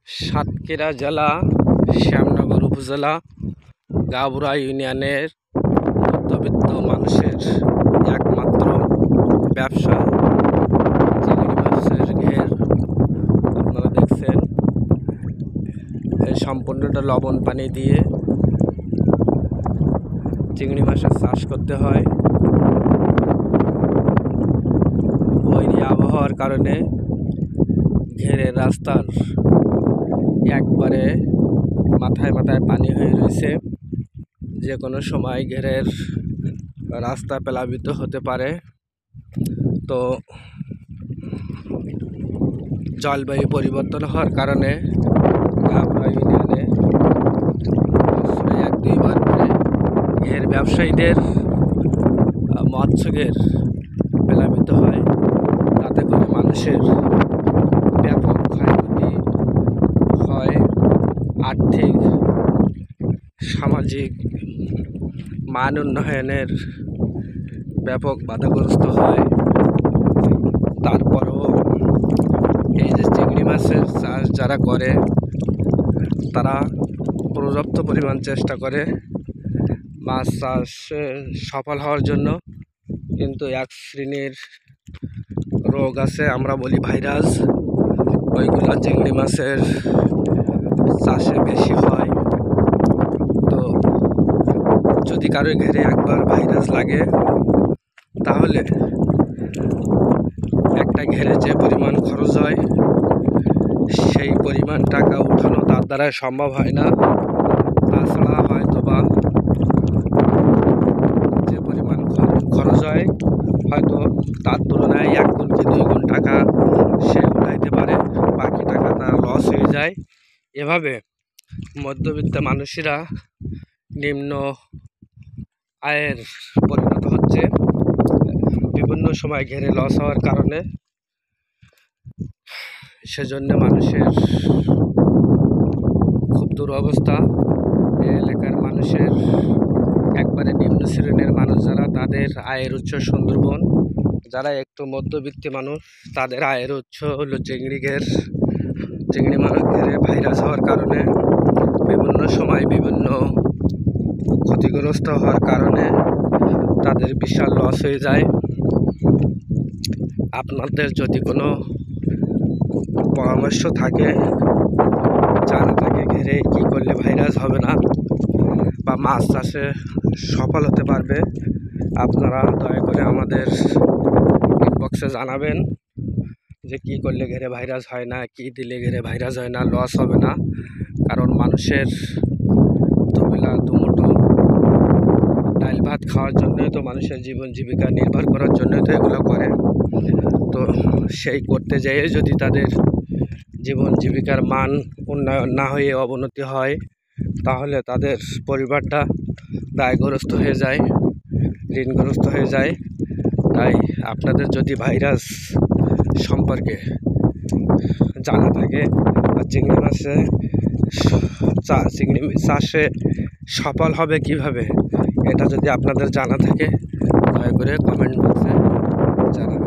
সাতক্ষীরা জেলা শ্যামনগর উপজেলা গাবুরা ইউনিয়নের মধ্যবিত্ত মানুষের একমাত্র ব্যবসা চিংড়ি মাছের ঘের। আপনারা দেখছেন এই সম্পূর্ণটা লবণ পানি দিয়ে চিংড়ি মাছের চাষ করতে হয়। বৈরী আবহাওয়ার কারণে ঘেরের রাস্তার একবারে মাথায় মাথায় পানি হয়ে রয়েছে। যে কোনো সময় ঘেরের রাস্তা প্লাবিত হতে পারে। তো জলবায়ু পরিবর্তন হওয়ার কারণে গাবুরা ইউনিয়নে বছরে 1-2 বার করে ঘের ব্যবসায়ীদের মৎস্য ঘের প্লাবিত হয়। তাতে করে মানুষের ব্যাপক ক্ষয়ক্ষতি হয়, আর্থিক সামাজিক মান উন্নয়নের ব্যাপক বাধাগ্রস্ত হয়। তারপরও এই যে চিংড়ি মাছের চাষ যারা করে তারা পর্যাপ্ত পরিমাণ চেষ্টা করে মাছ চাষে সফল হওয়ার জন্য, কিন্তু এক শ্রেণীর রোগ আছে, আমরা বলি ভাইরাস, ওইগুলো চিংড়ি মাছের চাষে বেশি হয়। তো যদি কারো ঘেরে একবার ভাইরাস লাগে তাহলে একটা ঘেরে যে পরিমাণ খরচ হয় সেই পরিমাণ টাকা উঠানো তার দ্বারা সম্ভব হয় না। তাছাড়া হয়তো বা যে পরিমাণ খরচ হয় হয়তো তার তুলনায় 1 গুণ কি 2 গুণ টাকা সে উঠাইতে পারে, বাকি টাকা তার লস হয়ে যায়। এভাবে মধ্যবিত্ত মানুষেরা নিম্ন আয়ের পরিণত হচ্ছে বিভিন্ন সময় ঘেরে লস হওয়ার কারণে। সেজন্য মানুষের খুব দুরবস্থা। এই এলাকার মানুষের একবারে নিম্ন শ্রেণীর মানুষ যারা, তাদের আয়ের উৎস সুন্দরবন। যারা একটু মধ্যবিত্ত মানুষ তাদের আয়ের উৎস হলো চিংড়ি ঘের। চিংড়ি মাছ ঘেরে ভাইরাস হওয়ার কারণে বিভিন্ন সময় বিভিন্ন ক্ষতিগ্রস্ত হওয়ার কারণে তাদের বিশাল লস হয়ে যায়। আপনাদের যদি কোনো পরামর্শ থাকে, জানা থাকে ঘেরে কী করলে ভাইরাস হবে না বা মাছ চাষে সফল হতে পারবে, আপনারা দয়া করে আমাদের ইনবক্সে জানাবেন যে কী করলে ঘেরে ভাইরাস হয় না, কী দিলে ঘেরে ভাইরাস হয় না, লস হবে না। কারণ মানুষের দুবেলা দুমুঠো ডাল ভাত খাওয়ার জন্যই তো, মানুষের জীবন জীবিকা নির্ভর করার জন্যই তো এগুলো করে। তো সেই করতে যেয়ে যদি তাদের জীবন জীবিকার মান উন্নয়ন না হয়ে অবনতি হয় তাহলে তাদের পরিবারটা দায়গ্রস্ত হয়ে যায়, ঋণগ্রস্ত হয়ে যায়। তাই আপনাদের যদি ভাইরাস সম্পর্কে জানা থাকে বা চিংড়ি চাষে সফল হবে কিভাবে, এটা যদি আপনাদের জানা থাকে দয়া করে কমেন্ট বক্সে জানাবেন।